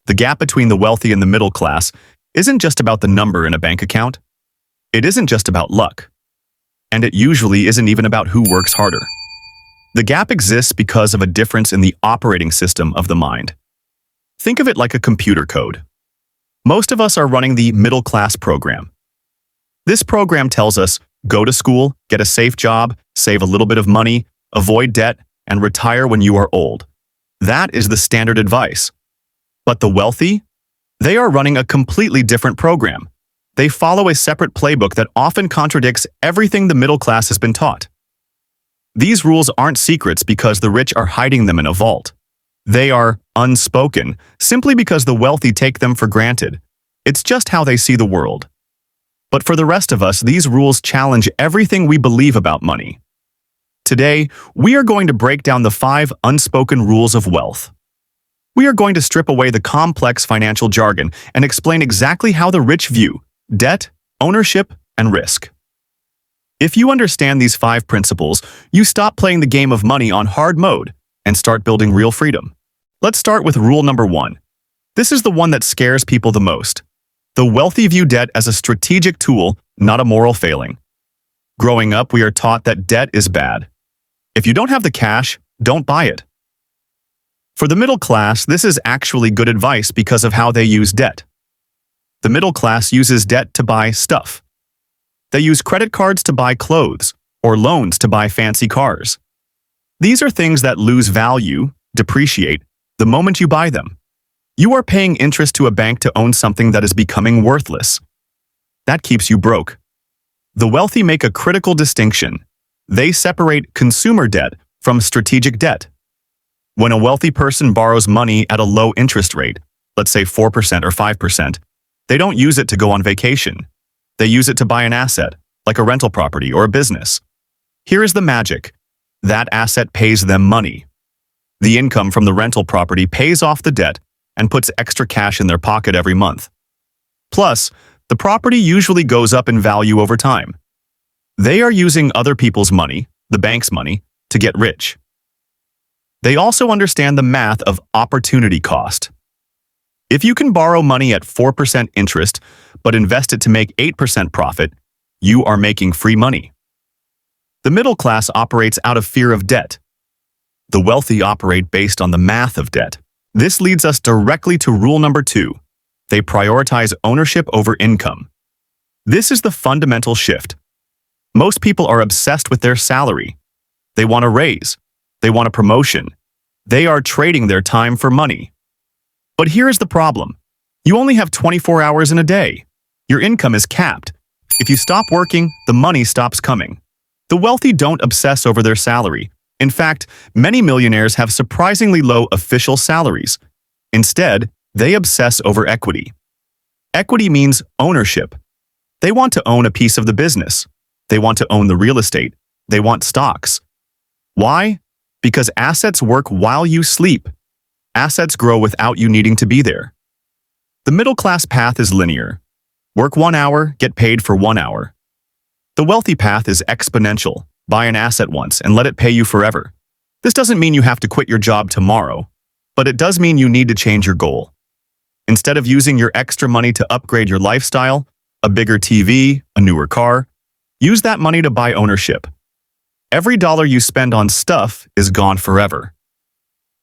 The gap between the wealthy and the middle class isn't just about the number in a bank account. It isn't just about luck. And it usually isn't even about who works harder. The gap exists because of a difference in the operating system of the mind. Think of it like a computer code. Most of us are running the middle class program. This program tells us, go to school, get a safe job, save a little bit of money, avoid debt, and retire when you are old. That is the standard advice. But the wealthy? They are running a completely different program. They follow a separate playbook that often contradicts everything the middle class has been taught. These rules aren't secrets because the rich are hiding them in a vault. They are unspoken, simply because the wealthy take them for granted. It's just how they see the world. But for the rest of us, these rules challenge everything we believe about money. Today, we are going to break down the 5 unspoken rules of wealth. We are going to strip away the complex financial jargon and explain exactly how the rich view debt, ownership, and risk. If you understand these 5 principles, you stop playing the game of money on hard mode and start building real freedom. Let's start with rule number 1. This is the one that scares people the most. The wealthy view debt as a strategic tool, not a moral failing. Growing up, we are taught that debt is bad. If you don't have the cash, don't buy it. For the middle class, this is actually good advice because of how they use debt. The middle class uses debt to buy stuff. They use credit cards to buy clothes or loans to buy fancy cars. These are things that lose value, depreciate, the moment you buy them. You are paying interest to a bank to own something that is becoming worthless. That keeps you broke. The wealthy make a critical distinction. They separate consumer debt from strategic debt. When a wealthy person borrows money at a low interest rate, let's say 4% or 5%, they don't use it to go on vacation. They use it to buy an asset, like a rental property or a business. Here is the magic. That asset pays them money. The income from the rental property pays off the debt and puts extra cash in their pocket every month. Plus, the property usually goes up in value over time. They are using other people's money, the bank's money, to get rich. They also understand the math of opportunity cost. If you can borrow money at 4% interest, but invest it to make 8% profit, you are making free money. The middle class operates out of fear of debt. The wealthy operate based on the math of debt. This leads us directly to rule number 2. They prioritize ownership over income. This is the fundamental shift. Most people are obsessed with their salary. They want a raise. They want a promotion. They are trading their time for money. But here is the problem. You only have 24 hours in a day. Your income is capped. If you stop working, the money stops coming. The wealthy don't obsess over their salary. In fact, many millionaires have surprisingly low official salaries. Instead, they obsess over equity. Equity means ownership. They want to own a piece of the business. They want to own the real estate. They want stocks. Why? Because assets work while you sleep. Assets grow without you needing to be there. The middle-class path is linear. Work 1 hour, get paid for 1 hour. The wealthy path is exponential. Buy an asset once and let it pay you forever. This doesn't mean you have to quit your job tomorrow, but it does mean you need to change your goal. Instead of using your extra money to upgrade your lifestyle, a bigger TV, a newer car, use that money to buy ownership. Every dollar you spend on stuff is gone forever.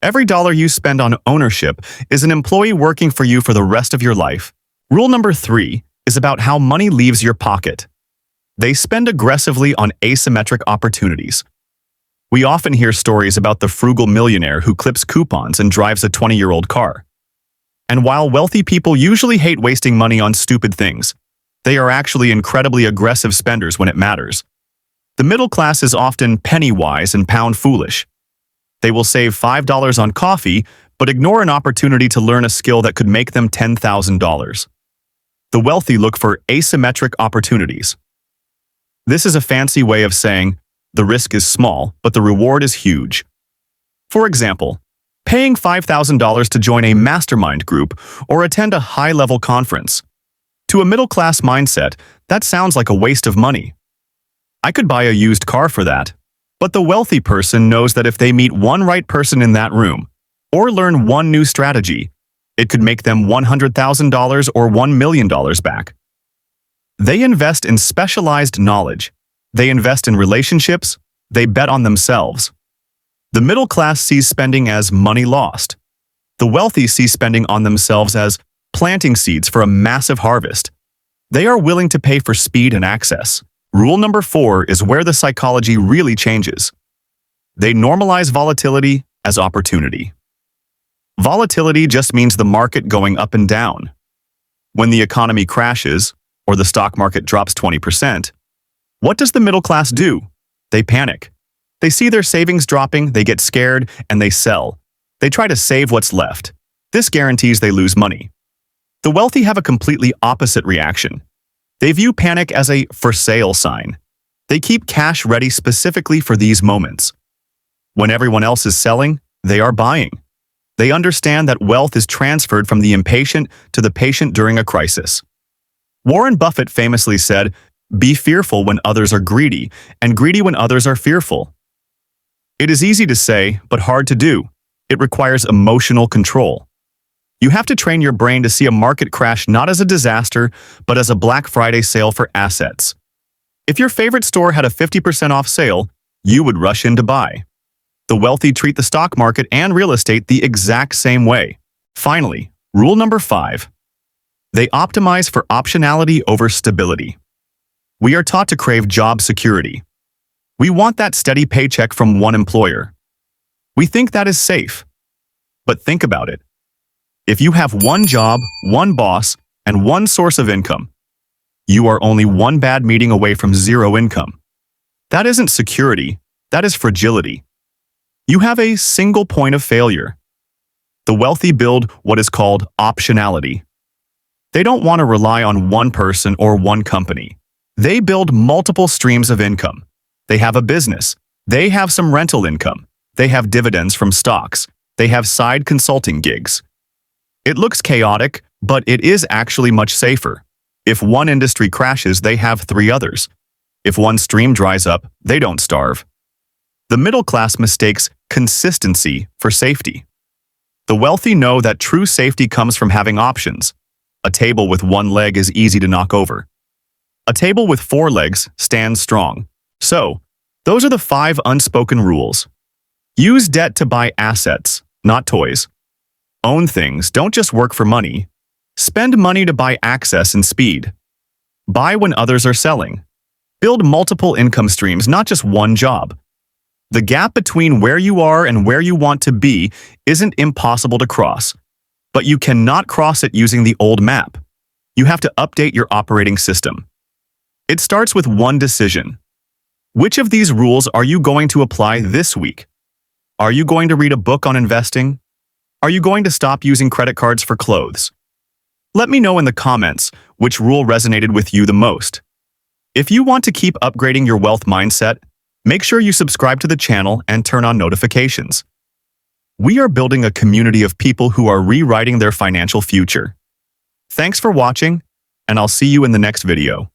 Every dollar you spend on ownership is an employee working for you for the rest of your life. Rule number 3 is about how money leaves your pocket. They spend aggressively on asymmetric opportunities. We often hear stories about the frugal millionaire who clips coupons and drives a 20-year-old car. And while wealthy people usually hate wasting money on stupid things, they are actually incredibly aggressive spenders when it matters. The middle class is often penny-wise and pound-foolish. They will save $5 on coffee, but ignore an opportunity to learn a skill that could make them $10,000. The wealthy look for asymmetric opportunities. This is a fancy way of saying, the risk is small, but the reward is huge. For example, paying $5,000 to join a mastermind group or attend a high-level conference. To a middle-class mindset, that sounds like a waste of money. I could buy a used car for that. But the wealthy person knows that if they meet one right person in that room, or learn one new strategy, It could make them $100,000 or $1 million back. They invest in specialized knowledge. They invest in relationships. They bet on themselves. The middle class sees spending as money lost. The wealthy see spending on themselves as planting seeds for a massive harvest. They are willing to pay for speed and access. Rule number 4 is where the psychology really changes. They normalize volatility as opportunity. Volatility just means the market going up and down. When the economy crashes, or the stock market drops 20%, what does the middle class do? They panic. They see their savings dropping, they get scared, and they sell. They try to save what's left. This guarantees they lose money. The wealthy have a completely opposite reaction. They view panic as a for sale sign. They keep cash ready specifically for these moments. When everyone else is selling, they are buying. They understand that wealth is transferred from the impatient to the patient during a crisis. Warren Buffett famously said, "Be fearful when others are greedy, and greedy when others are fearful." It is easy to say, but hard to do. It requires emotional control. You have to train your brain to see a market crash not as a disaster, but as a Black Friday sale for assets. If your favorite store had a 50% off sale, you would rush in to buy. The wealthy treat the stock market and real estate the exact same way. Finally, rule number 5. They optimize for optionality over stability. We are taught to crave job security. We want that steady paycheck from one employer. We think that is safe. But think about it. If you have one job, one boss, and one source of income, you are only one bad meeting away from zero income. That isn't security, that is fragility. You have a single point of failure. The wealthy build what is called optionality. They don't want to rely on one person or one company. They build multiple streams of income. They have a business. They have some rental income. They have dividends from stocks. They have side consulting gigs. It looks chaotic, but it is actually much safer. If one industry crashes, they have 3 others. If one stream dries up, they don't starve. The middle class mistakes consistency for safety. The wealthy know that true safety comes from having options. A table with one leg is easy to knock over. A table with 4 legs stands strong. So, those are the 5 unspoken rules. Use debt to buy assets, not toys. Own things, don't just work for money. Spend money to buy access and speed. Buy when others are selling. Build multiple income streams, not just one job. The gap between where you are and where you want to be isn't impossible to cross, but you cannot cross it using the old map. You have to update your operating system. It starts with one decision. Which of these rules are you going to apply this week? Are you going to read a book on investing? Are you going to stop using credit cards for clothes? Let me know in the comments which rule resonated with you the most. If you want to keep upgrading your wealth mindset, make sure you subscribe to the channel and turn on notifications. We are building a community of people who are rewriting their financial future. Thanks for watching, and I'll see you in the next video.